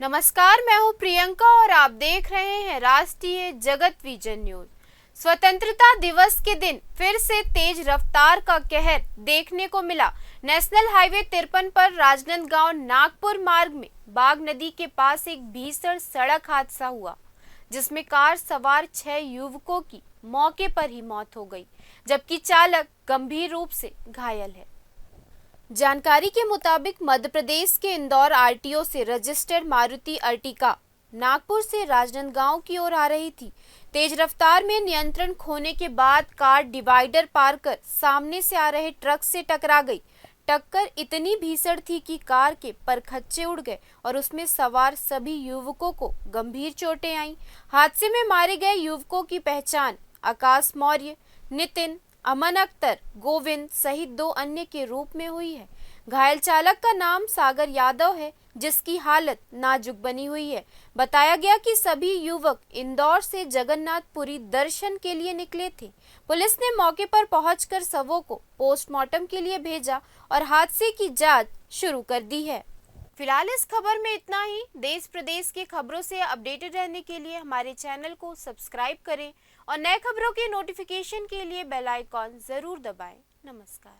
नमस्कार, मैं हूं प्रियंका और आप देख रहे हैं राष्ट्रीय जगत विजन न्यूज। स्वतंत्रता दिवस के दिन फिर से तेज रफ्तार का कहर देखने को मिला। नेशनल हाईवे 53 पर राजनांदगांव नागपुर मार्ग में बाघ नदी के पास एक भीषण सड़क हादसा हुआ, जिसमें कार सवार 6 युवकों की मौके पर ही मौत हो गई, जबकि चालक गंभीर रूप से घायल है। जानकारी के मुताबिक मध्य प्रदेश के इंदौर आरटीओ से रजिस्टर्ड मारुति अर्टिगा नागपुर से राजनांदगांव की ओर आ रही थी। तेज रफ्तार में नियंत्रण खोने के बाद कार डिवाइडर पार कर सामने से आ रहे ट्रक से टकरा गई। टक्कर इतनी भीषण थी कि कार के परखच्चे उड़ गए और उसमें सवार सभी युवकों को गंभीर चोटें आईं। हादसे में मारे गए युवकों की पहचान आकाश मौर्य, नितिन, अमन अख्तर, गोविंद सहित 2 अन्य के रूप में हुई है। घायल चालक का नाम सागर यादव है, जिसकी हालत नाजुक बनी हुई है। बताया गया कि सभी युवक इंदौर से जगन्नाथपुरी दर्शन के लिए निकले थे। पुलिस ने मौके पर पहुंचकर शवों को पोस्टमार्टम के लिए भेजा और हादसे की जांच शुरू कर दी है। फिलहाल इस खबर में इतना ही। देश प्रदेश की खबरों से अपडेटेड रहने के लिए हमारे चैनल को सब्सक्राइब करें और नए खबरों के नोटिफिकेशन के लिए बेल आइकॉन जरूर दबाएं। नमस्कार।